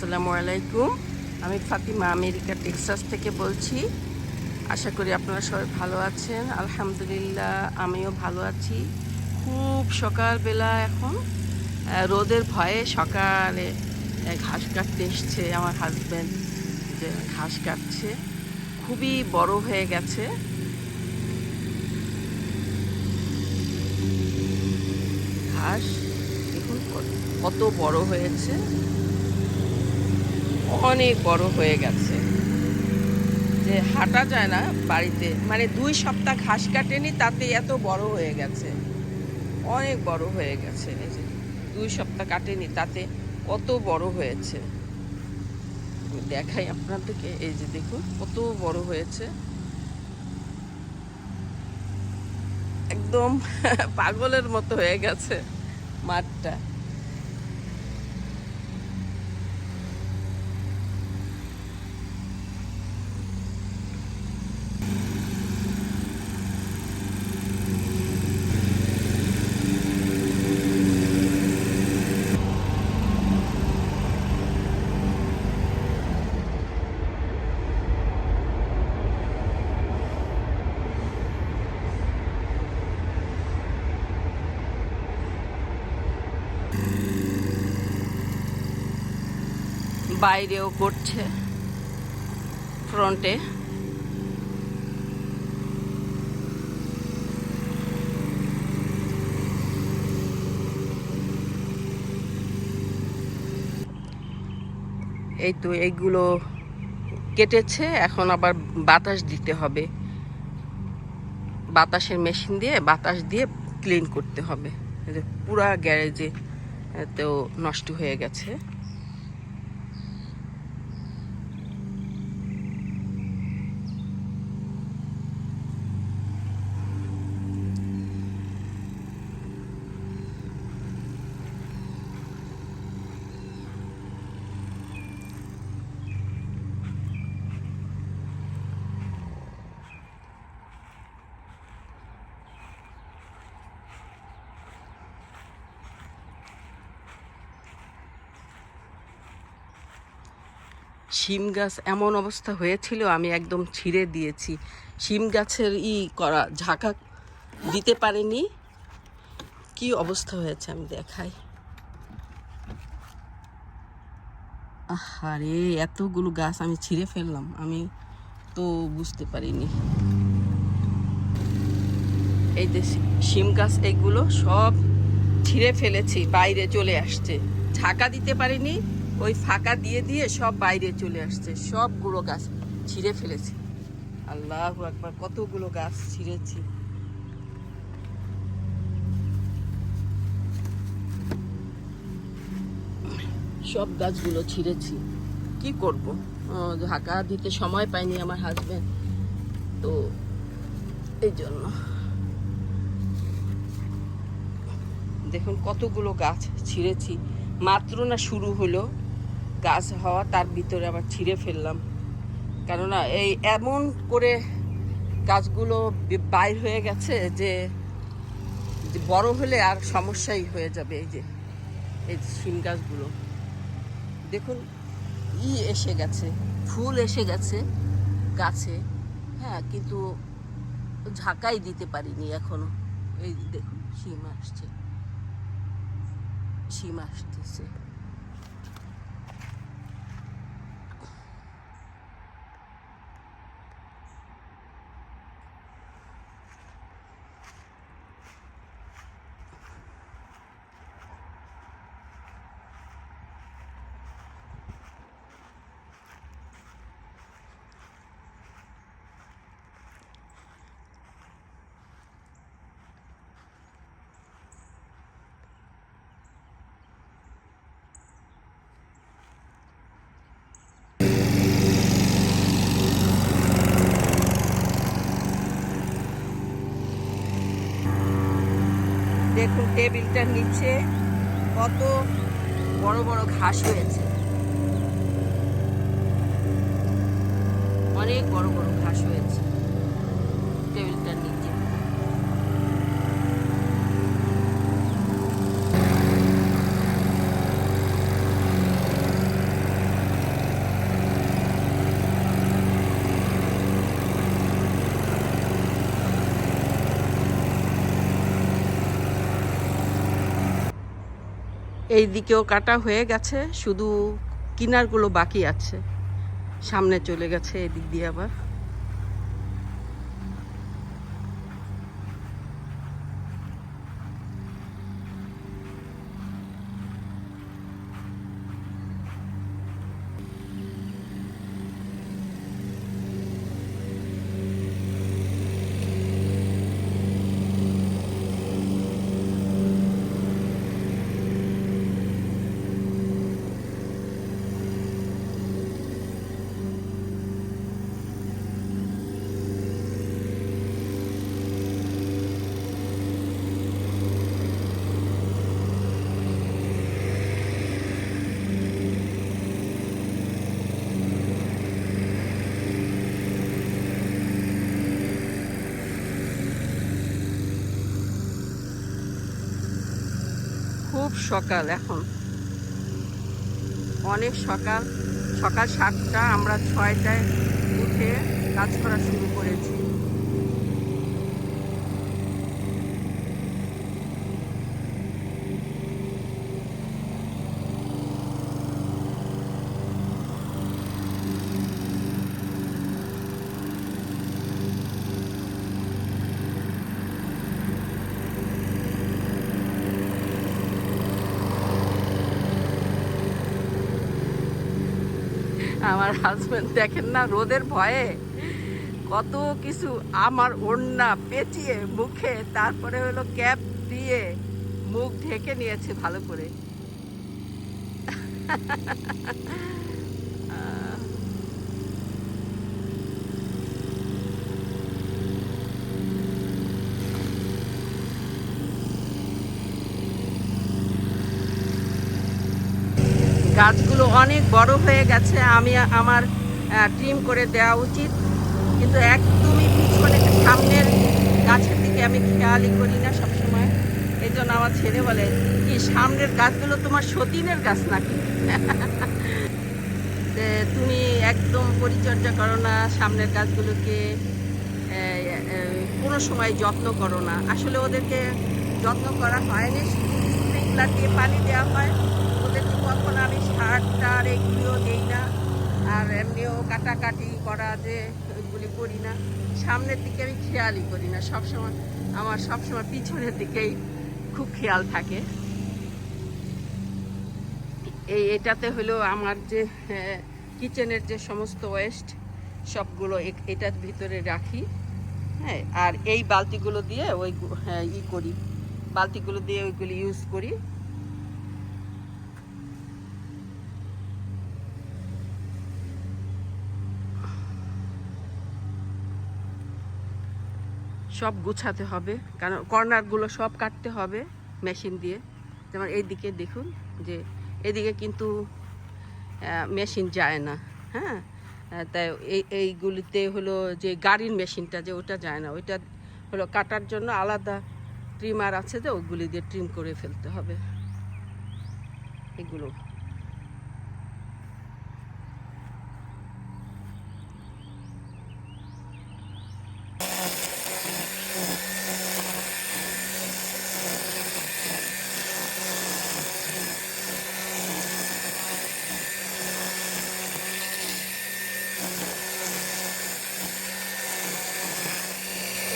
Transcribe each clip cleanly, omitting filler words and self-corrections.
আসসালামু আলাইকুম। আমি ফাতিমা আমেরিকা টেক্সাস থেকে বলছি। আশা করি আপনারা সবাই ভালো আছেন। আলহামদুলিল্লাহ আমিও ভালো আছি। খুব সকালবেলা এখন রোদের ভয়ে সকালে ঘাস কাটতে এসছে আমার হাজব্যান্ড, যে ঘাস কাটছে। খুবই বড় হয়ে গেছে ঘাস, দেখুন কত বড় হয়েছে, অনেক বড় হয়ে গেছে যে হাঁটা যায় না বাড়িতে। মানে 2 সপ্তাহ ঘাস কাটেনি, তাতে এত বড় হয়ে গেছে, অনেক বড় হয়ে গেছে। এই যে 2 সপ্তাহ কাটেনি, তাতে কত বড় হয়েছে। আমি দেখাই আপনাদেরকে, এই যে দেখুন কত বড় হয়েছে, একদম পাগলের মতো হয়ে গেছে মাঠটা। বাইরেও করছে ফ্রন্টে। এই তো এইগুলো কেটেছে, এখন আবার বাতাস দিতে হবে, বাতাসের মেশিন দিয়ে বাতাস দিয়ে ক্লিন করতে হবে। এই যে পুরা গ্যারেজে তো নষ্ট হয়ে গেছে। শিম গাছ এমন অবস্থা হয়েছিল, আমি একদম ছিঁড়ে দিয়েছি। শিম গাছের করা ঝাঁকা দিতে পারিনি, কি অবস্থা হয়েছে আমি দেখাই। আরে এতগুলো গাছ আমি ছিঁড়ে ফেললাম, আমি তো বুঝতে পারিনি। এই যে শিম গাছ এগুলো সব ছিঁড়ে ফেলেছি, বাইরে চলে আসছে। ঝাঁকা দিতে পারিনি, ওই ফাঁকা দিয়ে দিয়ে সব বাইরে চলে আসছে, সবগুলো গাছ ছিঁড়ে ফেলেছি। আল্লাহু আকবার, কতগুলো গাছ ছিঁড়েছি। সব গাছগুলো ছিঁড়েছি, কি করব, ঝাঁকা দিতে সময় পাইনি আমার হাজবেন্ড, তো এই জন্য। দেখুন কতগুলো গাছ ছিঁড়েছি, মাত্র না শুরু হলো গাছ হওয়া, তার ভিতরে আবার ছিঁড়ে ফেললাম। কেননা এই এমন করে গাছগুলো বাইর হয়ে গেছে যে বড় হলে আর সমস্যাই হয়ে যাবে। এই যে শিম গাছগুলো দেখুন, এসে গেছে, ফুল এসে গেছে গাছে, হ্যাঁ, কিন্তু ঝাঁকাই দিতে পারিনি এখনো। এই দেখুন শিম আসছে, শিম আসতেছে। দেখুন টেবিলটার নিচে কত বড় বড় ঘাস হয়েছে, অনেক বড় বড় ঘাস হয়েছে টেবিলটার নিচে। এই দিকেও কাটা হয়ে গেছে, শুধু কিনারগুলো বাকি আছে। সামনে চলে গেছে এদিক দিয়ে আবার। খুব সকাল এখন, অনেক সকাল। সকাল 7টা, আমরা 6টায় উঠে কাজ করা শুরু করেছি। আমার হাজবেন্ড দেখেন না, রোদের ভয়ে কত কিছু, আমার ওড়না পেঁচিয়ে মুখে, তারপরে হলো ক্যাপ দিয়ে মুখ ঢেকে নিয়েছে ভালো করে। গাছগুলো অনেক বড় হয়ে গেছে, আমি আমার ট্রিম করে দেওয়া উচিত, কিন্তু একদমই পিছনে সামনের গাছের দিকে আমি খেয়ালই করি না সবসময়। এই জন্য আমার ছেলে বলে কি, সামনের গাছগুলো তোমার সতীনের গাছ নাকি? তুমি একদম পরিচর্যা করো না সামনের গাছগুলোকে, কোনো সময় যত্ন করো না। আসলে ওদেরকে যত্ন করা হয়নি, স্প্রিংলার দিয়ে পানি দেওয়া হয় ওদেরকে। কখন আমি সার টার এগুলিও দিই না, আর এমনিও কাটাকাটি করা যে ওইগুলি করি না। সামনের দিকে আমি খেয়ালই করি না, সবসময় আমার সবসময় পিছনের দিকেই খুব খেয়াল থাকে। এটাতে হলো আমার যে কিচেনের যে সমস্ত ওয়েস্ট সবগুলো এটার ভিতরে রাখি। হ্যাঁ, আর এই বালতিগুলো দিয়ে ওই করি, বালতিগুলো দিয়ে ওইগুলি ইউজ করি। সব গুছাতে হবে, কারণ কর্নারগুলো সব কাটতে হবে মেশিন দিয়ে। যেমন এইদিকে দেখুন, যে এদিকে কিন্তু মেশিন যায় না। হ্যাঁ, তাই এইগুলিতে হলো যে গাড়ির মেশিনটা যে ওটা যায় না, ওইটা হলো কাটার জন্য আলাদা ট্রিমার আছে, যে ওইগুলি দিয়ে ট্রিম করে ফেলতে হবে এগুলো।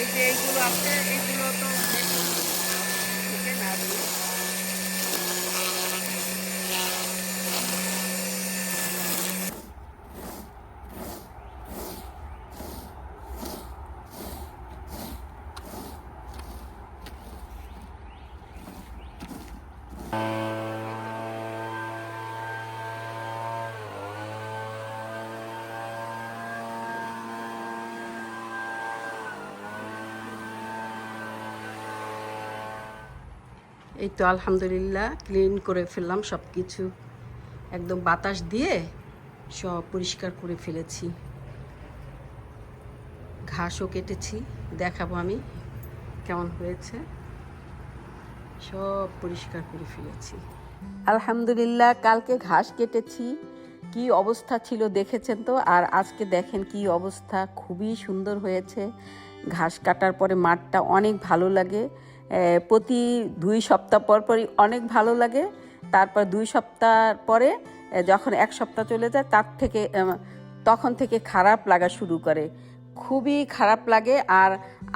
এই যে এইগুলো আছে, এইগুলো তো থেকে না দিয়ে। এই তো আলহামদুলিল্লাহ ক্লিন করে ফেললাম সব কিছু, একদম বাতাস দিয়ে সব পরিষ্কার করে ফেলেছি। ঘাসও কেটেছি, দেখাবো আমি কেমন হয়েছে। সব পরিষ্কার করে ফেলেছি আলহামদুলিল্লাহ। কালকে ঘাস কেটেছি, কি অবস্থা ছিল দেখেছেন তো, আর আজকে দেখেন কি অবস্থা, খুবই সুন্দর হয়েছে। ঘাস কাটার পরে মাঠটা অনেক ভালো লাগে, প্রতি 2 সপ্তাহ পর পরই অনেক ভালো লাগে। তারপর 2 সপ্তাহ পরে যখন 1 সপ্তাহ চলে যায় তখন থেকে খারাপ লাগা শুরু করে, খুবই খারাপ লাগে। আর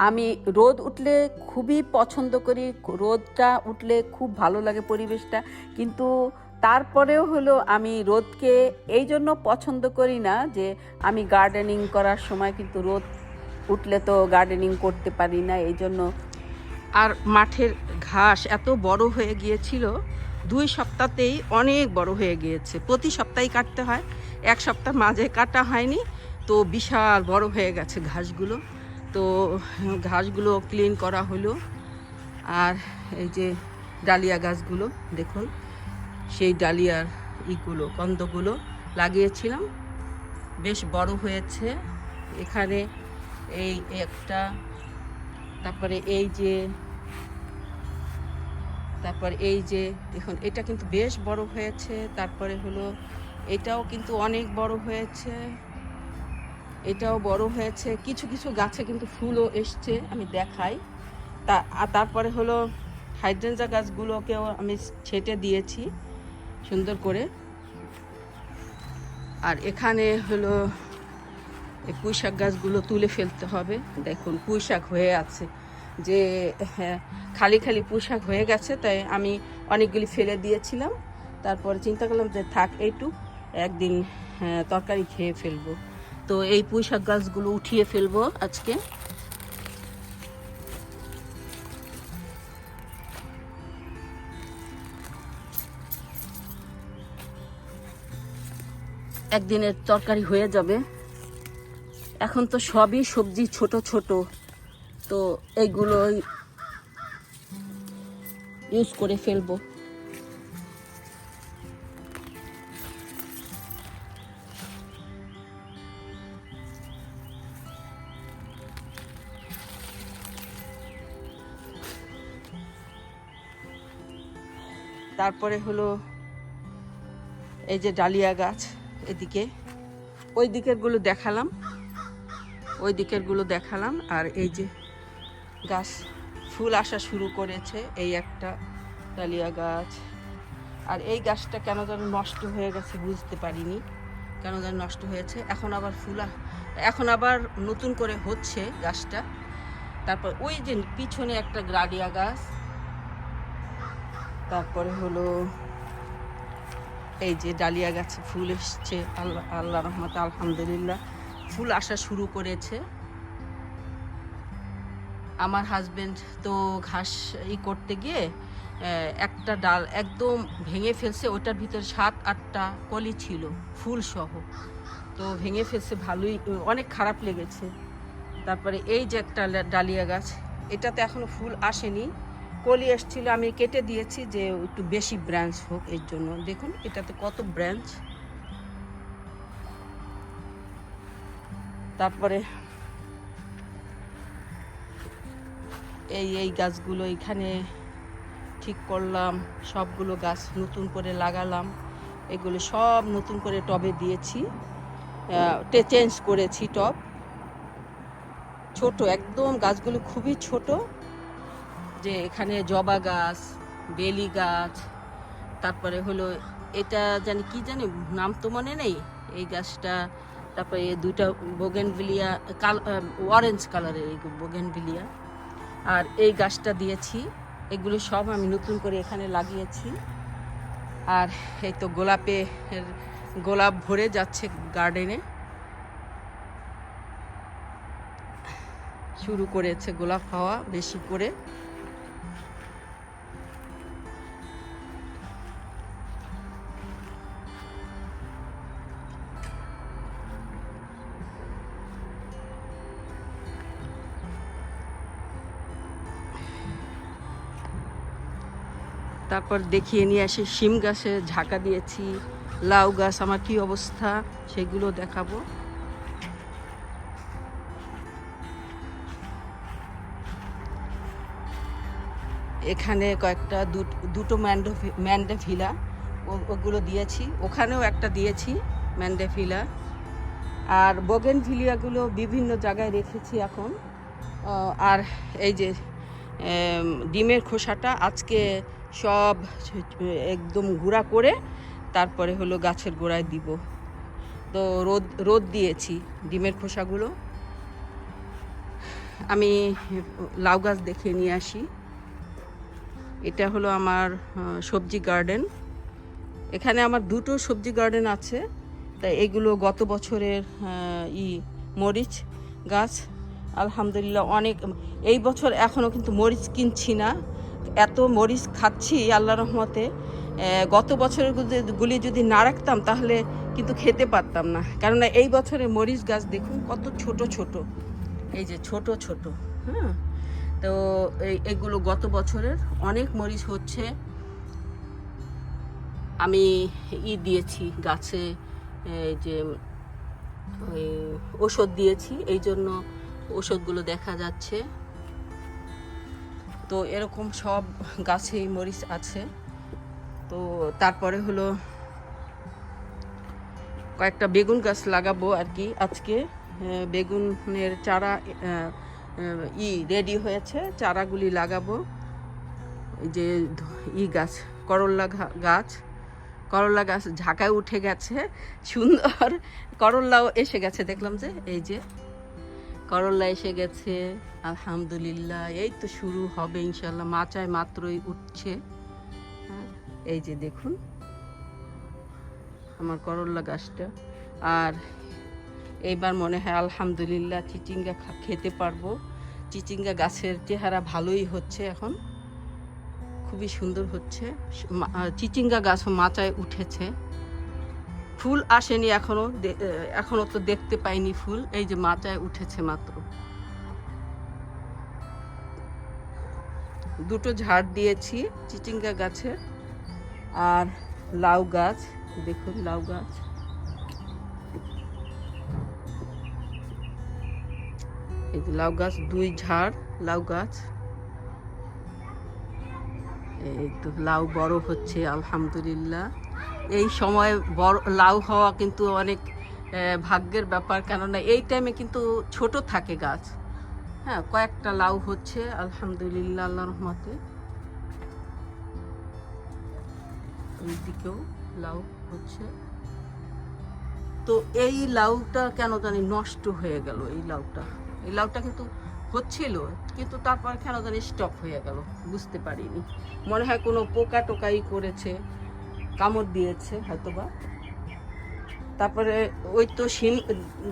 আমি রোদ উঠলে খুবই পছন্দ করি, রোদটা উঠলে খুব ভালো লাগে পরিবেশটা, কিন্তু তারপরেও হলো আমি রোদকে এই জন্য পছন্দ করি না যে আমি গার্ডেনিং করার সময় কিন্তু রোদ উঠলে তো গার্ডেনিং করতে পারি না, এই জন্য। আর মাঠের ঘাস এত বড় হয়ে গিয়েছিল, 2 সপ্তাহতেই অনেক বড় হয়ে গিয়েছে। প্রতি সপ্তাহে কাটতে হয়, 1 সপ্তাহ মাঝে কাটা হয়নি, তো বিশাল বড় হয়ে গেছে ঘাসগুলো। তো ঘাসগুলো ক্লিন করা হলো। আর এই যে ডালিয়া গাছগুলো দেখুন, সেই ডালিয়ার কন্দগুলো লাগিয়েছিলাম, বেশ বড় হয়েছে। এখানে এই একটা, তারপরে এই যে দেখুন, এটা কিন্তু বেশ বড় হয়েছে। তারপরে হলো এটাও কিন্তু অনেক বড় হয়েছে, এটাও বড় হয়েছে। কিছু কিছু গাছে কিন্তু ফুলও এসছে, আমি দেখাই। তারপরে হলো হাইড্রেঞ্জা গাছগুলোকেও আমি ছেটে দিয়েছি সুন্দর করে। আর এখানে হলো এই পুঁইশাক গাছগুলো তুলে ফেলতে হবে। দেখুন পুঁইশাক হয়ে আছে, যে খালি খালি পুঁইশাক হয়ে গেছে, তাই আমি অনেকগুলি ফেলে দিয়েছিলাম। তারপরে চিন্তা করলাম যে থাক, একদিন তরকারি খেয়ে ফেলবো। তো এই পুঁইশাক গাছগুলো উঠিয়ে ফেলবো আজকে। একদিনের তরকারি হয়ে যাবে। এখন তো সবই সবজি ছোট ছোট, তো এইগুলো ইউজ করে ফেলবো। তারপরে হলো এই যে ডালিয়া গাছ, ওই দিকের গুলো দেখালাম। আর এই যে গাছ ফুল আসা শুরু করেছে, এই একটা ডালিয়া গাছ। আর এই গাছটা কেন যেন নষ্ট হয়ে গেছে, বুঝতে পারিনি কেন যেন নষ্ট হয়েছে। এখন আবার নতুন করে হচ্ছে গাছটা। তারপর ওই যে পিছনে একটা ডালিয়া গাছ। তারপরে হলো এই যে ডালিয়া গাছে ফুল এসছে, আল্লাহ রহমতে আলহামদুলিল্লাহ ফুল আসা শুরু করেছে। আমার হাজবেন্ড তো ঘাস করতে গিয়ে একটা ডাল একদম ভেঙে ফেলছে, ওটার ভিতরে 7-8টা কলি ছিল ফুল সহ, তো ভেঙে ফেলছে, ভালোই অনেক খারাপ লেগেছে। তারপরে এই যে একটা ডালিয়া গাছ, এটাতে এখনো ফুল আসেনি, কলি এসেছিল, আমি কেটে দিয়েছি যে একটু বেশি ব্রাঞ্চ হোক এর জন্য। দেখুন এটাতে কত ব্রাঞ্চ। তারপরে এই গাছগুলো এখানে ঠিক করলাম, সবগুলো গাছ নতুন করে লাগালাম। এগুলো সব নতুন করে টবে দিয়েছি, চেঞ্জ করেছি টব। ছোট একদম, গাছগুলো খুবই ছোট। যে এখানে জবা গাছ, বেলি গাছ, তারপরে হলো এটা জানি নাম তো মনে নেই এই গাছটা। তারপরে এই 2টা বোগেনভিলিয়া, অরেঞ্জ কালারের এই বোগেনভিলিয়া। আর এই গাছটা দিয়েছি, এগুলো সব আমি নতুন করে এখানে লাগিয়েছি। আর এই তো গোলাপ ভরে যাচ্ছে গার্ডেনে, শুরু করেছে গোলাপ হওয়া বেশি করে। তারপর দেখিয়ে নিয়ে এসে শিম গাছে ঝাঁকা দিয়েছি, লাউ গাছ আমার কি অবস্থা সেগুলো দেখাবো। এখানে কয়েকটা দুটো ম্যান্ডেভিলা ওগুলো দিয়েছি, ওখানেও একটা দিয়েছি ম্যান্ডেভিলা। আর বোগেনভিলিয়াগুলো বিভিন্ন জায়গায় রেখেছি এখন। আর এই যে ডিমের খোসাটা আজকে সব একদম গুঁড়া করে তারপরে হলো গাছের গোড়ায় দিব। তো রোদ দিয়েছি ডিমের খোসাগুলো। আমি লাউ গাছ দেখে নিয়ে আসি। এটা হলো আমার সবজি গার্ডেন। এখানে আমার 2টো সবজি গার্ডেন আছে। তাই এগুলো গত বছরের মরিচ গাছ। আলহামদুলিল্লাহ অনেক, এই বছর এখনও কিন্তু মরিচ কিনছি না, এত মরিচ খাচ্ছি আল্লাহর রহমতে। গত বছরের গুলি যদি না রাখতাম তাহলে কিন্তু খেতে পারতাম না, কেননা এই বছরের মরিচ গাছ দেখুন কত ছোট ছোট, এই যে ছোট ছোট। হ্যাঁ, তো এইগুলো গত বছরের অনেক মরিচ হচ্ছে। আমি দিয়েছি গাছে, এই যে ওই ওষুধ দিয়েছি, এই জন্য ওষুধগুলো দেখা যাচ্ছে। তো এরকম সব গাছেই মরিচ আছে। তো তারপরে হলো কয়েকটা বেগুন গাছ লাগাবো আর কি আজকে। বেগুনের চারা রেডি হয়েছে, চারাগুলি লাগাবো। এই যে গাছ, করল্লা গাছ ঝাঁকায় উঠে গেছে, সুন্দর করল্লাও এসে গেছে দেখলাম, যে এই যে করল্লা এসে গেছে আলহামদুলিল্লাহ। এই তো শুরু হবে ইনশাল্লাহ, মাচায় মাত্রই উঠছে। এই যে দেখুন আমার করল্লা গাছটা। আর এইবার মনে হয় আলহামদুলিল্লাহ চিচিঙ্গা খেতে পারবো। চিচিঙ্গা গাছের চেহারা ভালোই হচ্ছে, এখন খুবই সুন্দর হচ্ছে। চিচিঙ্গা গাছ মাচায় উঠেছে, ফুল আসেনি এখনো তো দেখতে পাইনি ফুল। এই যে মাচায় উঠেছে মাত্র। 2টো ঝাড় দিয়েছি চিচিঙ্গা গাছের। আর লাউ গাছ দেখুন, লাউ গাছ, এই যে লাউ গাছ, 2 ঝাড় লাউ গাছ। এই তো লাউ বড় হচ্ছে আলহামদুলিল্লাহ। এই সময় বড় লাউ হওয়া কিন্তু অনেক ভাগ্যের ব্যাপার, কেননা এই টাইমে কিন্তু ছোট থাকে গাছ। হ্যাঁ, কয়েকটা লাউ হচ্ছে আলহামদুলিল্লাহ আল্লাহর রহমতে। এইদিকেও লাউ হচ্ছে। তো এই লাউটা কেন জানি নষ্ট হয়ে গেল। এই লাউটা কিন্তু হচ্ছিল, কিন্তু তারপর কেন জানি স্টপ হয়ে গেল, বুঝতে পারিনি। মনে হয় কোনো পোকা টোকাই করেছে, কামড় দিয়েছে হয়তোবা। তারপরে ওই তো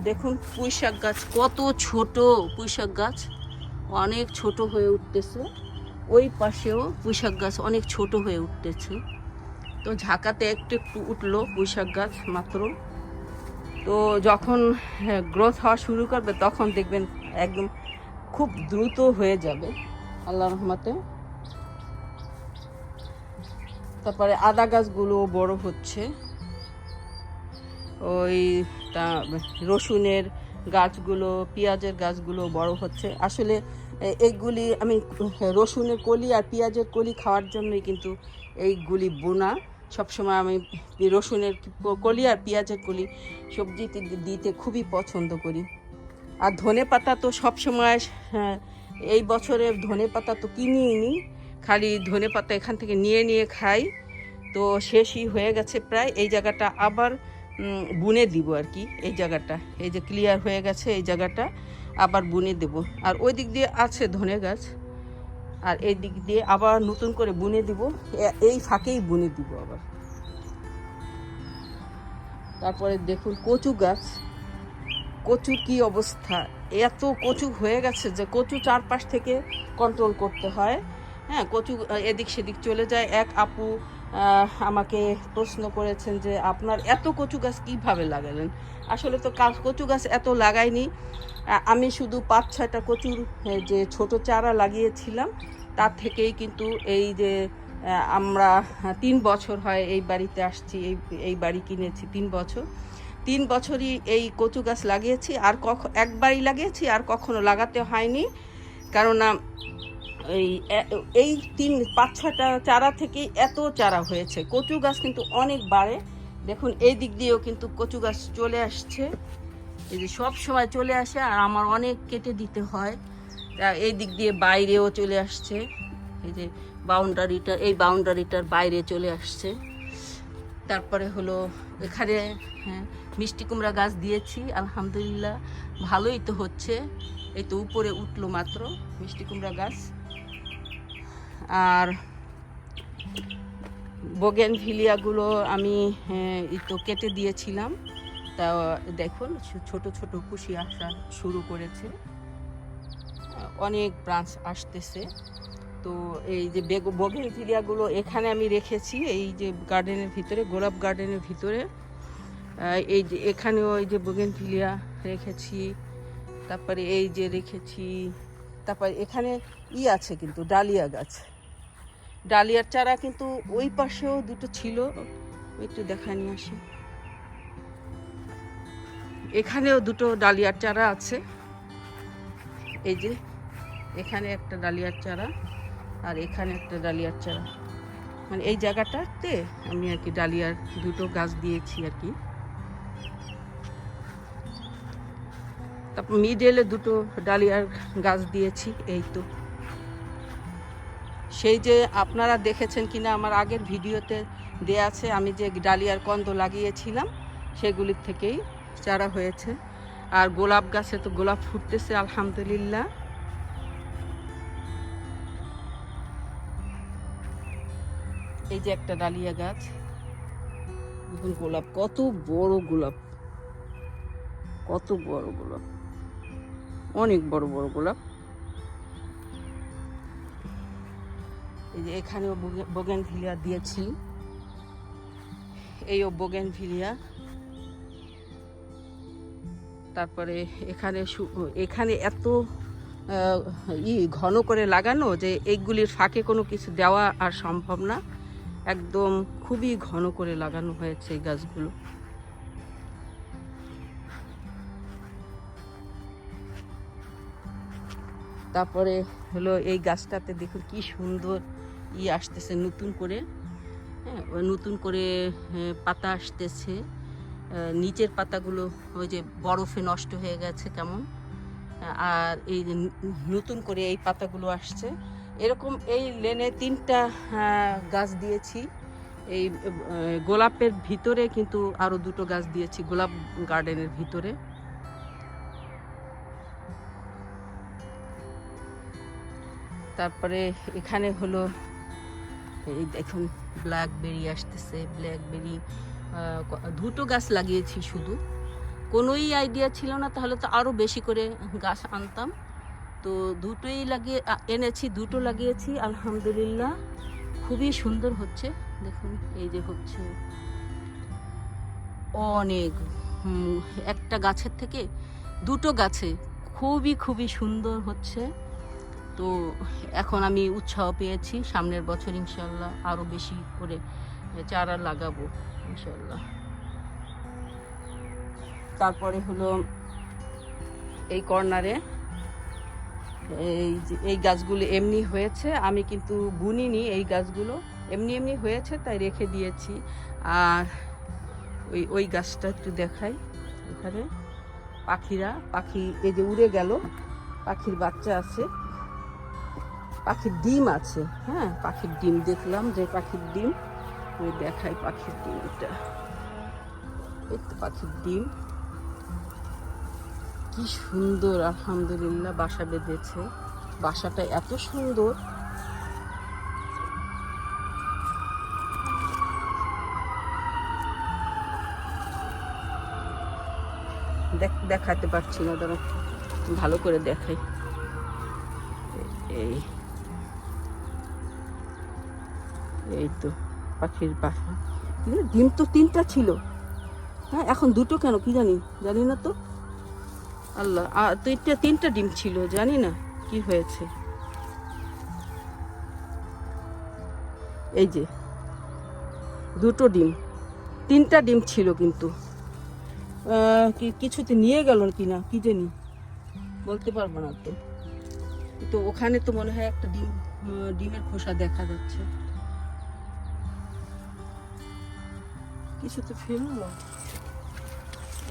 দেখুন পুঁইশাক গাছ কত ছোট, পুঁইশাক গাছ অনেক ছোট হয়ে উঠতেছে। ওই পাশেও পুঁইশাক গাছ অনেক ছোট হয়ে উঠতেছে। তো ঝাঁকাতে একটু একটু উঠলো পুঁইশাক গাছ মাত্র। তো যখন গ্রোথ হওয়া শুরু করবে তখন দেখবেন একদম খুব দ্রুত হয়ে যাবে আল্লাহর রহমতে। তারপরে আদা গাছগুলো বড় হচ্ছে, রসুনের গাছগুলো, পেঁয়াজের গাছগুলো বড় হচ্ছে। আসলে এইগুলি আমি রসুনের কলি আর পেঁয়াজের কলি খাওয়ার জন্যই কিন্তু এইগুলি বোনা। সবসময় আমি রসুনের কলি আর পেঁয়াজের কলি সবজিতে দিতে খুবই পছন্দ করি। আর ধনে পাতা তো সবসময়, এই বছরে ধনে পাতা তো কিনিই নি, খালি ধনে পাতা এখান থেকে নিয়ে খাই। তো শেষই হয়ে গেছে প্রায়। এই জায়গাটা আবার বুনে দিব আর কি। এই জায়গাটা, এই যে ক্লিয়ার হয়ে গেছে, এই জায়গাটা আবার বুনে দেব। আর ওই দিক দিয়ে আছে ধনে গাছ, আর এই দিক দিয়ে আবার নতুন করে বুনে দিব, এই ফাঁকেই বুনে দিব আবার। তারপরে দেখুন কচু গাছ, কচুর কি অবস্থা, এত কচু হয়ে গেছে যে কচু চারপাশ থেকে কন্ট্রোল করতে হয়। হ্যাঁ, কচু এদিক সেদিক চলে যায়। এক আপু আমাকে প্রশ্ন করেছেন যে আপনার এত কচু গাছ কীভাবে লাগালেন। আসলে তো কচু গাছ এত লাগাইনি, আমি শুধু 5-6টা কচুর যে ছোট চারা লাগিয়েছিলাম তার থেকেই কিন্তু এই যে আমরা 3 বছর হয় এই বাড়িতে আসছি, এই বাড়ি কিনেছি 3 বছরই এই কচু গাছ লাগিয়েছি। আর একবারই লাগিয়েছি, আর কখনো লাগাতে হয়নি, কেননা এই 5-6টা চারা থেকে এত চারা হয়েছে। কচু গাছ কিন্তু অনেক বাড়ে। দেখুন এই দিক দিয়েও কিন্তু কচু গাছ চলে আসছে, এই যে সব সময় চলে আসে, আর আমার অনেক কেটে দিতে হয়। এই দিক দিয়ে বাইরেও চলে আসছে, এই যে এই বাউন্ডারিটার বাইরে চলে আসছে। তারপরে হলো এখানে হ্যাঁ মিষ্টি কুমড়া গাছ দিয়েছি, আলহামদুলিল্লাহ ভালোই তো হচ্ছে। এই তো উপরে উঠলো মাত্র মিষ্টি কুমড়া গাছ। আর বোগেনভিলিয়াগুলো আমি এই তো কেটে দিয়েছিলাম, তা দেখুন ছোট ছোট কুশি আসা শুরু করেছে, অনেক ব্রাঞ্চ আসতেছে। তো এই যে বোগেনভিলিয়াগুলো এখানে আমি রেখেছি, এই যে গার্ডেনের ভিতরে, গোলাপ গার্ডেনের ভিতরে। এই যে এখানেও এই যে বোগেনভিলিয়া রেখেছি, তারপরে এই যে রেখেছি। তারপরে এখানে আছে কিন্তু ডালিয়া গাছ, ডালিয়ার চারা কিন্তু ওই পাশেও দুটো ছিল, একটু দেখা নিয়ে আসি। এখানেও দুটো ডালিয়ার চারা আছে, এই যে এখানে একটা ডালিয়ার চারা আর এখানে একটা ডালিয়ার চারা, মানে এই জায়গাটাতে আমি আর কি ডালিয়ার দুটো গাছ দিয়েছি আর কি। তারপর মিডলে দুটো ডালিয়ার গাছ দিয়েছি। এই তো সেই যে আপনারা দেখেছেন কিনা আমার আগের ভিডিওতে দেয়া আছে, আমি যে ডালিয়ার কন্দ লাগিয়েছিলাম সেগুলির থেকেই চারা হয়েছে। আর গোলাপ গাছে তো গোলাপ ফুটতেছে আলহামদুলিল্লাহ। এই যে একটা ডালিয়া গাছ, দেখুন গোলাপ কত বড় গোলাপ, কত বড় গোলাপ, অনেক বড় বড় গোলাপ। এই যে এখানেও বোগেনভিলিয়া দিয়েছি, এইও বোগেনভিলিয়া। তারপরে এখানে এত ঘন করে লাগানো যে এইগুলির ফাঁকে কোনো কিছু দেওয়া আর সম্ভব না, একদম খুবই ঘন করে লাগানো হয়েছে এই গাছগুলো। তারপরে হলো এই গাছটাতে দেখুন কি সুন্দর আসতেছে নতুন করে, হ্যাঁ নতুন করে পাতা আসতেছে। নিচের পাতাগুলো ওই যে বরফে নষ্ট হয়ে গেছে কেমন, আর এই নতুন করে এই পাতাগুলো আসছে। এরকম এই লেনে 3টা গাছ দিয়েছি। এই গোলাপের ভিতরে কিন্তু আরো 2টো গাছ দিয়েছি গোলাপ গার্ডেনের ভিতরে। তারপরে এখানে হলো এই দেখুন ব্ল্যাকবেরি আসতেছে, ব্ল্যাকবেরি 2টো গাছ লাগিয়েছি শুধু, কোনোই আইডিয়া ছিল না, তাহলে তো আরও বেশি করে গাছ আনতাম। তো দুটোই এনেছি, 2টো লাগিয়েছি আলহামদুলিল্লাহ, খুবই সুন্দর হচ্ছে। দেখুন এই যে হচ্ছে অনেক, একটা গাছের থেকে 2টো গাছে খুবই সুন্দর হচ্ছে। তো এখন আমি উৎসাহ পেয়েছি, সামনের বছর ইনশাল্লাহ আরও বেশি করে চারা লাগাবো ইনশাল্লাহ। তারপরে হলো এই কর্নারে এই গাছগুলো এমনি হয়েছে, আমি কিন্তু বুনিনি, এই গাছগুলো এমনি হয়েছে তাই রেখে দিয়েছি। আর ওই গাছটা একটু দেখাই, এখানে পাখি এই যে উড়ে গেল, পাখির বাচ্চা আছে, পাখির ডিম আছে, হ্যাঁ পাখির ডিম দেখলাম, যে পাখির ডিম ওই দেখাই, পাখির ডিম এটা, এই তো পাখির ডিম, কি সুন্দর আলহামদুলিল্লাহ বাসা বেঁধেছে, বাসাটা এত সুন্দর। দেখাতে পারছি না, ধরো ভালো করে দেখাই। এই তো পাখির বাসা, ডিম তো 3টা ছিল, হ্যাঁ এখন 2টো কেন কি জানি না তো, আল্লাহ 3টা ডিম ছিল, জানি না কি হয়েছে। এই যে 2টো ডিম, 3টা ডিম ছিল, কিন্তু কিছুতে নিয়ে গেল কিনা কি জানি, বলতে পারবো না। তো ওখানে তো মনে হয় একটা ডিমের খোসা দেখা যাচ্ছে, কিছুতে ফেললো,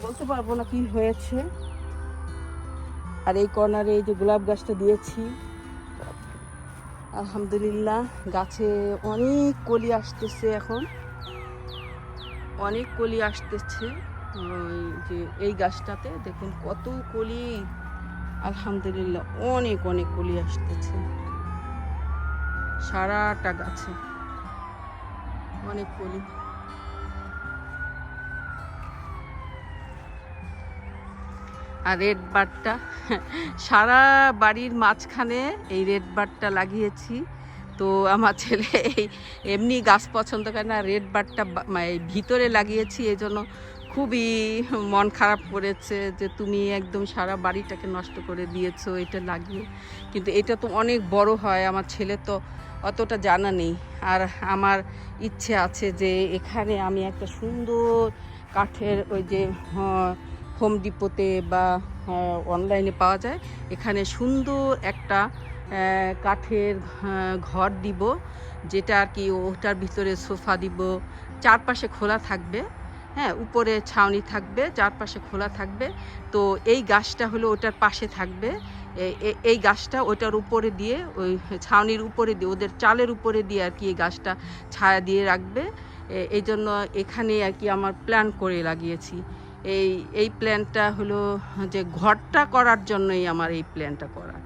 বলতে পারবো না কি হয়েছে। আর এই কর্নারে এই যে গোলাপ গাছটা দিয়েছি, আলহামদুলিল্লাহ গাছে অনেক কলি আসতেছে, এখন অনেক কলি আসতেছে। ওই যে এই গাছটাতে দেখুন কত কলি, আলহামদুলিল্লাহ অনেক অনেক কলি আসতেছে সারাটা গাছে, অনেক কলি। আর রেড বার্ডটা সারা বাড়ির মাঝখানে এই রেড বার্ডটা লাগিয়েছি। তো আমার ছেলে এমনি গাছ পছন্দ করে না, রেড বার্ডটা ভিতরে লাগিয়েছি, এই জন্য খুবই মন খারাপ করেছে যে তুমি একদম সারা বাড়িটাকে নষ্ট করে দিয়েছো এটা লাগিয়ে। কিন্তু এটা তো অনেক বড় হয়, আমার ছেলে তো অতটা জানা নেই। আর আমার ইচ্ছে আছে যে এখানে আমি একটা সুন্দর কাঠের ওই যে হোম ডিপোতে বা অনলাইনে পাওয়া যায়, এখানে সুন্দর একটা কাঠের ঘর দিব, যেটা আর কি ওটার ভিতরে সোফা দিব, চারপাশে খোলা থাকবে, হ্যাঁ উপরে ছাউনি থাকবে, চারপাশে খোলা থাকবে। তো এই গাছটা হলো ওটার পাশে থাকবে, এই গাছটা ওটার উপরে দিয়ে, ওই ছাউনির উপরে দিয়ে, ওদের চালের উপরে দিয়ে আর কি এই গাছটা ছায়া দিয়ে রাখবে। এই জন্য এখানে আর কি আমার প্ল্যান করে লাগিয়েছি। এই প্ল্যানটা হলো যে ঘরটা করার জন্যই আমার এই প্ল্যানটা করা,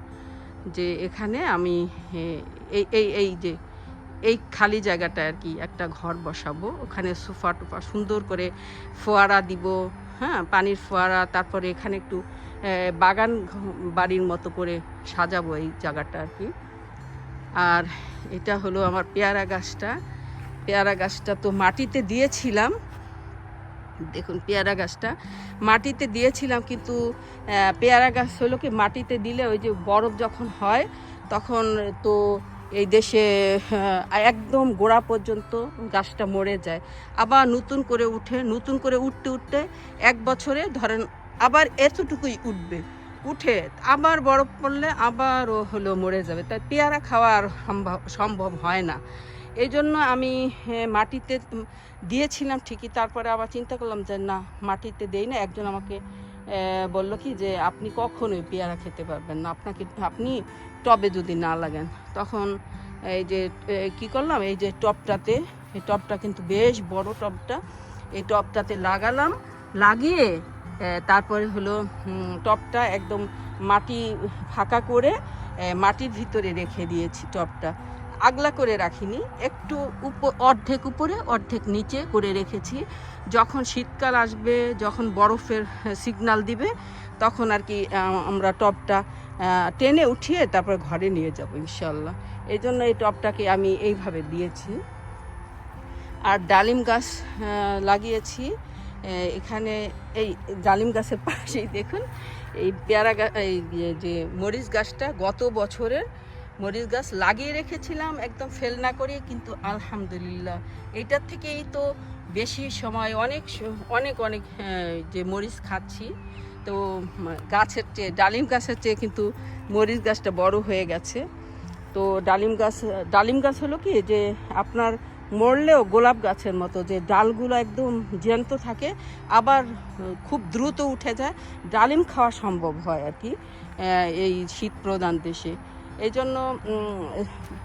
যে এখানে আমি এই এই এই যে এই খালি জায়গাটা আর কি একটা ঘর বসাবো, ওখানে সোফা টোফা সুন্দর করে ফোয়ারা দিব, হ্যাঁ পানির ফোয়ারা, তারপরে এখানে একটু বাগান বাড়ির মতো করে সাজাবো এই জায়গাটা আর কি। আর এটা হলো আমার পেয়ারা গাছটা। পেয়ারা গাছটা তো মাটিতে দিয়েছিলাম, দেখুন পেয়ারা গাছটা মাটিতে দিয়েছিলাম, কিন্তু পেয়ারা গাছ হলো কি মাটিতে দিলে ওই যে বরফ যখন হয় তখন তো এই দেশে একদম গোড়া পর্যন্ত গাছটা মরে যায়, আবার নতুন করে উঠে, নতুন করে উঠতে উঠতে এক বছরে ধরেন আবার এতটুকুই উঠবে, উঠে আবার বরফ পড়লে আবার ও হলো মরে যাবে, তাই পেয়ারা খাওয়া আর সম্ভব হয় না। এই জন্য আমি মাটিতে দিয়েছিলাম ঠিকই, তারপরে আবার চিন্তা করলাম যে না মাটিতে দেই না। একজন আমাকে বলল কি যে আপনি কখনোই পেয়ারা খেতে পারবেন না, আপনি টবে যদি না লাগান। তখন এই যে কি করলাম, এই যে টবটাতে, এই টবটা কিন্তু বেশ বড় টবটা, এই টবটাতে লাগালাম, লাগিয়ে তারপরে হলো টবটা একদম মাটি ফাঁকা করে মাটির ভিতরে রেখে দিয়েছি। টবটা আগলা করে রাখিনি, একটু অর্ধেক উপরে অর্ধেক নিচে করে রেখেছি। যখন শীতকাল আসবে, যখন বরফের সিগন্যাল দিবে, তখন আর কি আমরা টবটা টেনে উঠিয়ে তারপর ঘরে নিয়ে যাব ইনশাল্লাহ। এই জন্য এই টবটাকে আমি এইভাবে দিয়েছি। আর ডালিম গাছ লাগিয়েছি এখানে। এই ডালিম গাছের পাশেই দেখুন এই পেয়ারা গাছ, এই যে মরিচ গাছটা গত বছরের মরিচ গাছ লাগিয়ে রেখেছিলাম একদম ফেল না করে, কিন্তু আলহামদুলিল্লাহ এটার থেকেই তো বেশি সময় অনেক অনেক অনেক যে মরিচ খাচ্ছি। তো গাছের চেয়ে, ডালিম গাছের চেয়ে কিন্তু মরিচ গাছটা বড় হয়ে গেছে। তো ডালিম গাছ হলো কি যে আপনার মরলেও গোলাপ গাছের মতো, যে ডালগুলো একদম জ্যান্ত থাকে, আবার খুব দ্রুত উঠে যায়, ডালিম খাওয়া সম্ভব হয় আর কি এই শীত প্রধান দেশে। এই জন্য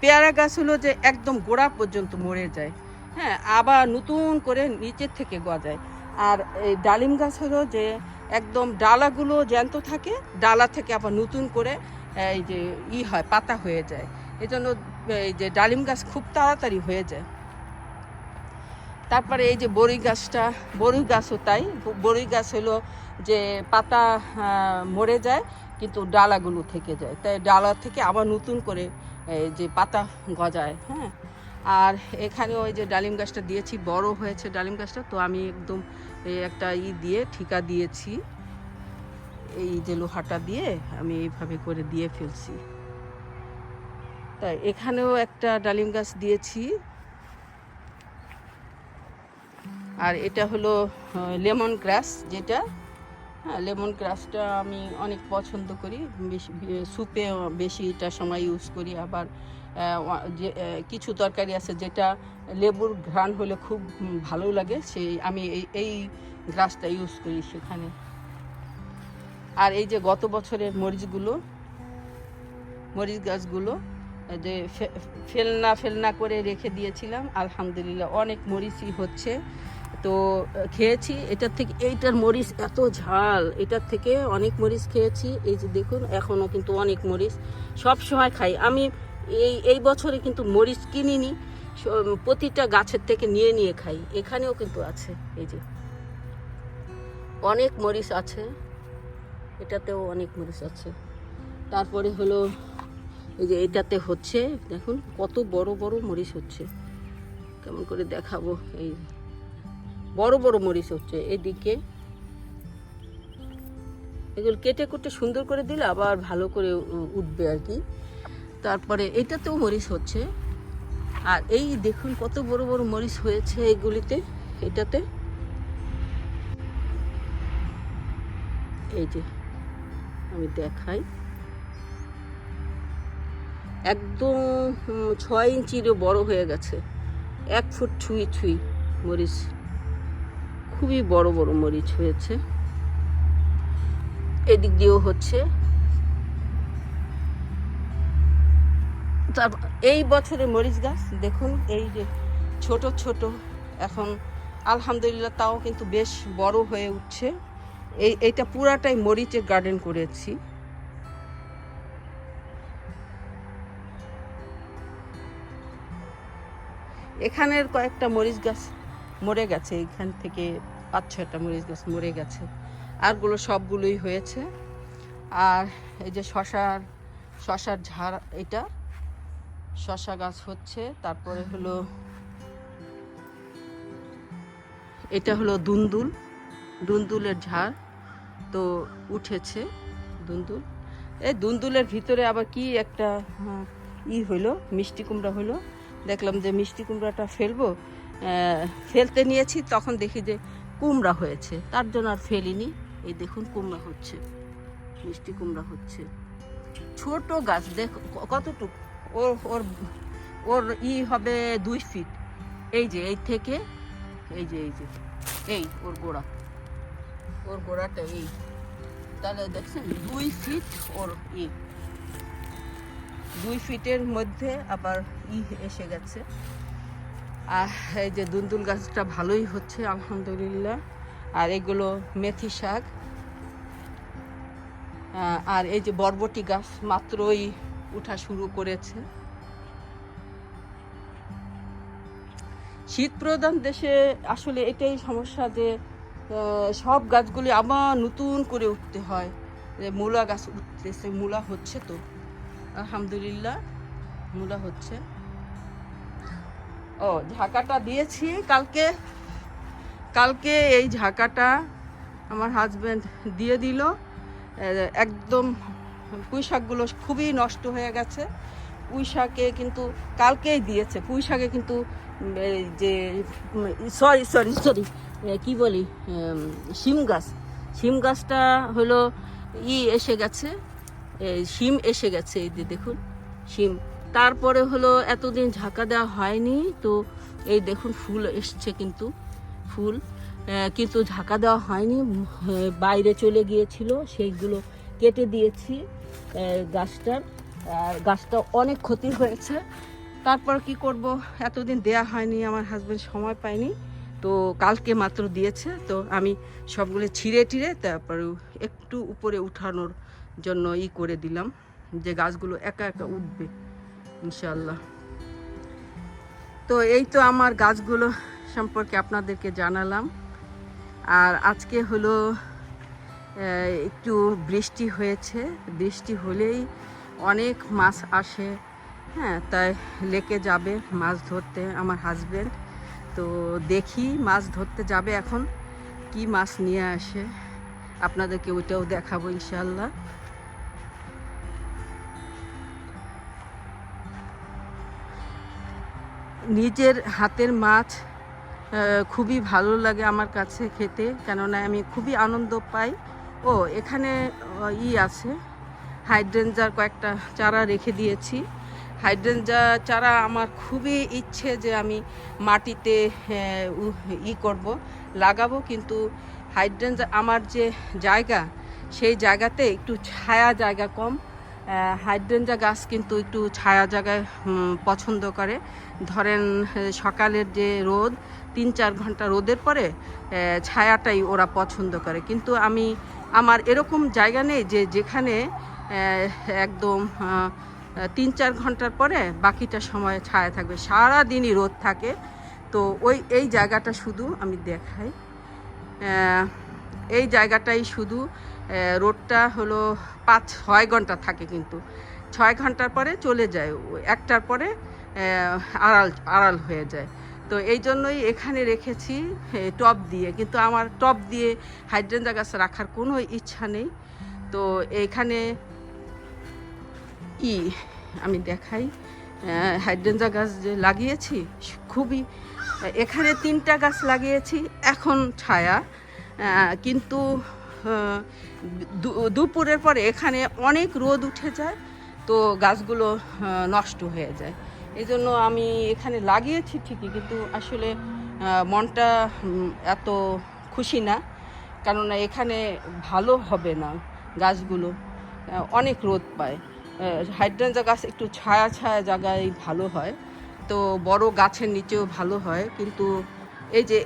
পেয়ারা গাছ হলো যে একদম গোড়া পর্যন্ত মরে যায়, হ্যাঁ আবার নতুন করে নিচের থেকে গজায়। আর এই ডালিম গাছ হলো যে একদম ডালাগুলো জ্যান্ত থাকে, ডালা থেকে আবার নতুন করে এই যে হয় পাতা হয়ে যায়। এই জন্য এই যে ডালিম গাছ খুব তাড়াতাড়ি হয়ে যায়। তারপরে এই যে বড়ই গাছটা, বড়ই গাছও তাই, বড়ই গাছ হলো যে পাতা মরে যায় কিন্তু ডালাগুলো থেকে যায়, তাই ডালা থেকে আবার নতুন করে যে পাতা গজায়। হ্যাঁ, আর এখানে ওই যে ডালিম গাছটা দিয়েছি, বড় হয়েছে ডালিম গাছটা, তো আমি একদম একটা দিয়ে ঠিকা দিয়েছি, এই যে লোহাটা দিয়ে আমি এইভাবে করে দিয়ে ফেলছি। তাই এখানেও একটা ডালিম গাছ দিয়েছি। আর এটা হলো লেমন গ্রাস, যেটা হ্যাঁ লেমন গ্রাসটা আমি অনেক পছন্দ করি, বেশি স্যুপে বেশি এটা সময় ইউজ করি। আবার যে কিছু তরকারি আছে যেটা লেবুর ঘ্রাণ হলে খুব ভালো লাগে, সেই আমি এই গ্রাসটা ইউজ করি সেখানে। আর এই যে গত বছরের মরিচ গাছগুলো যে ফেলনা ফেলনা করে রেখে দিয়েছিলাম। আলহামদুলিল্লাহ অনেক মরিচই হচ্ছে। তো খেয়েছি এটার থেকে, এইটার মরিচ এত ঝাল, এটার থেকে অনেক মরিচ খেয়েছি। এই যে দেখুন এখনও কিন্তু অনেক মরিচ, সব সময় খাই আমি। এই বছরে কিন্তু মরিচ কিনিনি, প্রতিটা গাছের থেকে নিয়ে নিয়ে খাই। এখানেও কিন্তু আছে, এই যে অনেক মরিচ আছে, এটাতেও অনেক মরিচ আছে। তারপরে হলো এই যে এটাতে হচ্ছে, দেখুন কত বড় বড় মরিচ হচ্ছে। কেমন করে দেখাবো, এই বড় বড় মরিচ হচ্ছে এদিকে। এগুলো কেটে কুটে সুন্দর করে দিলে আবার ভালো করে উঠবে আর কি। তারপরে এইটাতেও মরিচ হচ্ছে। আর এই দেখুন কত বড় বড় মরিচ হয়েছে এগুলিতে, এটাতে। এই যে আমি দেখাই, একদম 6 ইঞ্চিরও বড় হয়ে গেছে, 1 ফুট ছুঁই ছুঁই মরিচ, খুবই বড় বড় মরিচ হয়েছে। এদিক দিয়েও হচ্ছে। তারপর এই বছরের মরিচ গাছ দেখুন, এই যে ছোট ছোট, এখন আলহামদুলিল্লাহ তাও কিন্তু বেশ বড় হয়ে উঠছে। এইটা পুরাটাই মরিচের গার্ডেন করেছি। এখানের কয়েকটা মরিচ গাছ মরে গেছে, এখান থেকে 5-6টা মরিচ গাছ মরে গেছে, আরগুলো সবগুলোই হয়েছে। আর এই যে শশার ঝাড়, এটা শশা গাছ হচ্ছে। তারপরে হলো এটা হলো দুন্দুলের ঝাড়, তো উঠেছে দুন্দুল। এই দুন্দুলের ভিতরে আবার কি একটা হইলো, মিষ্টি কুমড়া হইলো। দেখলাম যে মিষ্টি কুমড়াটা ফেলতে নিয়েছি, তখন দেখি যে কুমড়া হয়েছে, তার জন্য আর ফেলিনি। এই দেখুন কুমড়া হচ্ছে, মিষ্টি কুমড়া হচ্ছে। ছোট গাছ দেখো কতটুকু, ওর ওর হবে 2 ফিট। এই যে এই থেকে এই যে এই ওর গোড়াটা এই, তাহলে দেখছেন 2 ফিট ওর 2 ফিটের মধ্যে আবার এসে গেছে। আর এই যে দুন্দুল গাছটা ভালোই হচ্ছে আলহামদুলিল্লাহ। আর এগুলো মেথি শাক। আর এই যে বরবটি গাছ মাত্রই উঠা শুরু করেছে। শীত প্রধান দেশে আসলে এটাই সমস্যা যে সব গাছগুলি আবার নতুন করে উঠতে হয়। মূলা গাছ উঠতেছে, মূলা হচ্ছে, তো আলহামদুলিল্লাহ মূলা হচ্ছে। ও ঝাঁকাটা দিয়েছি কালকে এই ঝাঁকাটা আমার হাজব্যান্ড দিয়ে দিল। একদম পুঁই শাকগুলো খুবই নষ্ট হয়ে গেছে। পুঁই শাকে কিন্তু কালকেই দিয়েছে। পুঁই শাকে কিন্তু যে সরি কি বলি, শিম গাছটা হলো এসে গেছে, শিম এসে গেছে। এই যে দেখুন শিম। তারপরে হলো এতদিন ঝাঁকা দেওয়া হয়নি, তো এই দেখুন ফুল এসছে, কিন্তু ঝাঁকা দেওয়া হয়নি, বাইরে চলে গিয়েছিল, সেইগুলো কেটে দিয়েছি গাছটার। গাছটা অনেক ক্ষতি হয়েছে। তারপর কি করব, এতদিন দেয়া হয়নি, আমার হাজব্যান্ড সময় পায়নি, তো কালকে মাত্র দিয়েছে। তো আমি সবগুলো ছিঁড়ে তারপরে একটু উপরে উঠানোর জন্য করে দিলাম, যে গাছগুলো একা একা উঠবে ইনশাআল্লাহ। তো এই তো আমার গাছগুলো সম্পর্কে আপনাদেরকে জানালাম। আর আজকে হলো একটু বৃষ্টি হয়েছে, বৃষ্টি হলেই অনেক মাছ আসে। হ্যাঁ, তাই লেকে যাবে মাছ ধরতে আমার হাজব্যান্ড। তো দেখি মাছ ধরতে যাবে এখন, কি মাছ নিয়ে আসে, আপনাদেরকে ওইটাও দেখাবো ইনশাআল্লাহ। নিজের হাতের মাছ খুবই ভালো লাগে আমার কাছে খেতে, কেননা আমি খুবই আনন্দ পাই। ও এখানে আছে হাইড্রেঞ্জার, কয়েকটা চারা রেখে দিয়েছি। হাইড্রেঞ্জা চারা আমার খুবই ইচ্ছে যে আমি মাটিতে করব, লাগাবো, কিন্তু হাইড্রেঞ্জা আমার যে জায়গা, সেই জায়গাতে একটু ছায়া জায়গা কম, হাইড্রেঞ্জা গাছ কিন্তু একটু ছায়া জায়গায় পছন্দ করে। ধরেন সকালের যে রোদ, 3-4 ঘন্টা রোদের পরে ছায়াটাই ওরা পছন্দ করে। কিন্তু আমার এরকম জায়গা নেই যে যেখানে একদম 3-4 ঘন্টার পরে বাকিটা সময় ছায়া থাকবে, সারা দিনই রোদ থাকে। তো এই জায়গাটা শুধু আমি দেখাই, এই জায়গাটাই শুধু রোদটা হলো 5-6 ঘন্টা থাকে, কিন্তু 6 ঘন্টার পরে চলে যায়, 1টার পরে আড়াল হয়ে যায়। তো এই জন্যই এখানে রেখেছি টব দিয়ে, কিন্তু আমার টব দিয়ে হাইড্রেঞ্জা গাছ রাখার কোনো ইচ্ছা নেই। তো এখানে আমি দেখাই হাইড্রেঞ্জা গাছ যে লাগিয়েছি, খুবই এখানে 3টা গাছ লাগিয়েছি, এখন ছায়া, কিন্তু দুপুরের পরে এখানে অনেক রোদ উঠে যায়, তো গাছগুলো নষ্ট হয়ে যায়। এই জন্য আমি এখানে লাগিয়েছি ঠিকই, কিন্তু আসলে মনটা এত খুশি না, কেননা এখানে ভালো হবে না, গাছগুলো অনেক রোদ পায়। হাইড্রেঞ্জা গাছ একটু ছায়া ছায়া জায়গায় ভালো হয়, তো বড় গাছের নিচেও ভালো হয়। কিন্তু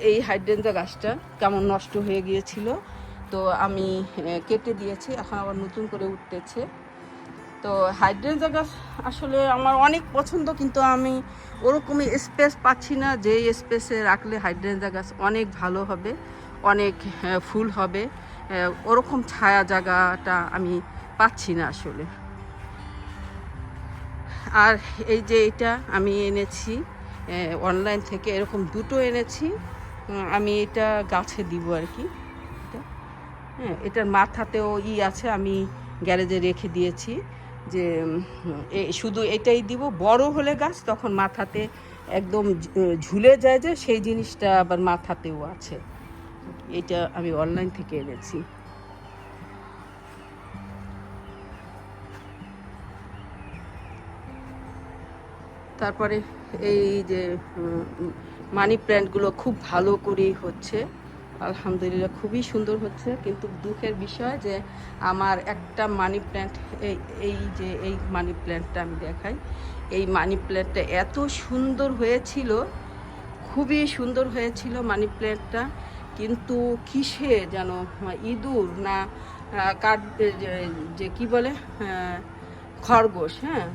এই হাইড্রেঞ্জা গাছটা কেমন নষ্ট হয়ে গিয়েছিল, তো আমি কেটে দিয়েছি, এখন আবার নতুন করে উঠতেছে। তো হাইড্রেঞ্জা গাছ আসলে আমার অনেক পছন্দ, কিন্তু আমি ওরকমই স্পেস পাচ্ছি না, যে স্পেসে রাখলে হাইড্রেঞ্জা গাছ অনেক ভালো হবে, অনেক ফুল হবে, ওরকম ছায়া জায়গাটা আমি পাচ্ছি না আসলে। আর এই যে এটা আমি এনেছি অনলাইন থেকে, এরকম দুটো এনেছি, আমি এটা গাছে দিব আর কি। হ্যাঁ, এটার মাথাতেও আছে, আমি গ্যারেজে রেখে দিয়েছি, যে শুধু এটাই দিব, বড় হলে গাছ তখন মাথাতে একদম ঝুলে যায়, যে সেই জিনিসটা আবার মাথাতেও আছে। এটা আমি অনলাইন থেকে এনেছি। তারপরে এই যে মানি প্ল্যান্টগুলো খুব ভালো করেই হচ্ছে, আলহামদুলিল্লাহ খুবই সুন্দর হচ্ছে। কিন্তু দুঃখের বিষয় যে আমার একটা মানি প্ল্যান্ট, এই মানি প্ল্যান্টটা আমি দেখাই, এই মানি প্ল্যান্টটা এত সুন্দর হয়েছিল, খুবই সুন্দর হয়েছিল মানি প্ল্যান্টটা, কিন্তু কিসে যেন ইঁদুর না কাঠ, যে কি বলে খরগোশ, হ্যাঁ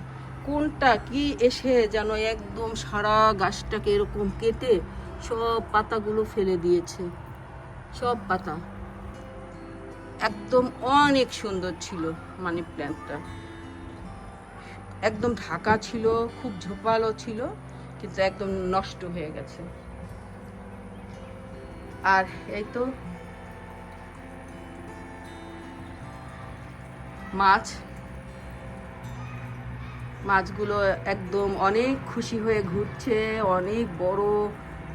কোনটা কি এসে যেন একদম সারা গাছটাকে এরকম কেটে সব পাতাগুলো ফেলে দিয়েছে, সব পাতা। একদম অনেক সুন্দর ছিল মানি প্ল্যান্টটা, একদম ঢাকা ছিল, খুব ঝোপালো ছিল, কিন্তু একদম নষ্ট হয়ে গেছে। আর এই তো মাছগুলো একদম অনেক খুশি হয়ে ঘুরছে, অনেক বড়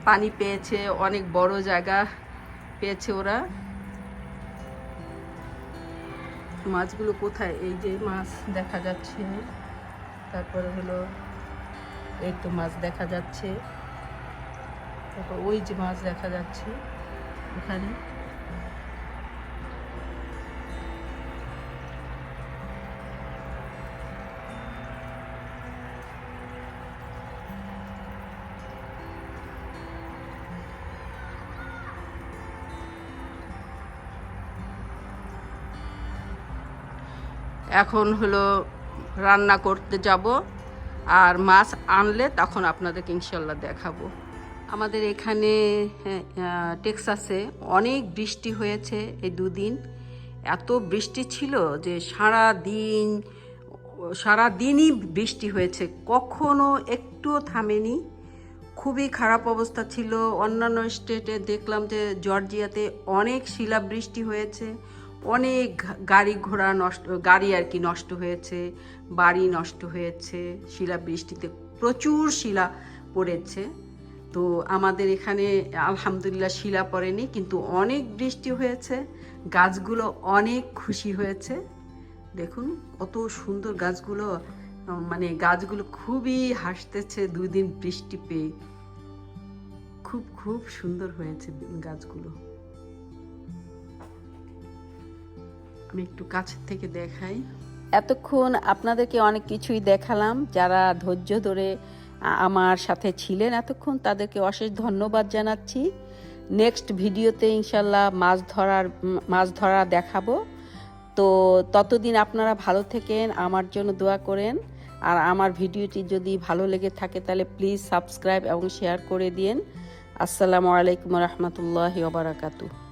পানি পেয়েছে, অনেক বড় জায়গা পেয়েছে ওরা। মাছগুলো কোথায়, এই যে মাছ দেখা যাচ্ছে, তারপরে হলো এই তো মাছ দেখা যাচ্ছে, তারপর ওই যে মাছ দেখা যাচ্ছে ওখানে। এখন হলো রান্না করতে যাব, আর মাছ আনলে তখন আপনাদেরকে ইনশাল্লাহ দেখাবো। আমাদের এখানে টেক্সাসে অনেক বৃষ্টি হয়েছে এই দুদিন, এত বৃষ্টি ছিল যে সারাদিনই বৃষ্টি হয়েছে, কখনো একটুও থামেনি, খুবই খারাপ অবস্থা ছিল। অন্যান্য স্টেটে দেখলাম যে জর্জিয়াতে অনেক শিলাবৃষ্টি হয়েছে, অনেক গাড়ি ঘোড়া গাড়ি আর কি নষ্ট হয়েছে, বাড়ি নষ্ট হয়েছে, শিলাবৃষ্টিতে প্রচুর শিলা পড়েছে। তো আমাদের এখানে আলহামদুলিল্লাহ শিলা পড়েনি, কিন্তু অনেক বৃষ্টি হয়েছে, গাছগুলো অনেক খুশি হয়েছে। দেখুন কত সুন্দর গাছগুলো, মানে গাছগুলো খুবই হাসতেছে 2 দিন বৃষ্টি পেয়ে, খুব খুব সুন্দর হয়েছে গাছগুলো। আমি একটু কাছের থেকে দেখাই। এতক্ষণ আপনাদেরকে অনেক কিছুই দেখালাম। যারা ধৈর্য ধরে আমার সাথে ছিলেন এতক্ষণ, তাদেরকে অশেষ ধন্যবাদ জানাচ্ছি। নেক্সট ভিডিওতে ইনশাল্লাহ মাছ ধরা দেখাবো। তো ততদিন আপনারা ভালো থেকেন, আমার জন্য দোয়া করেন। আর আমার ভিডিওটি যদি ভালো লেগে থাকে তাহলে প্লিজ সাবস্ক্রাইব এবং শেয়ার করে দিন। আসসালামু আলাইকুম রহমতুল্লাহি ওয়া বারাকাতুহু।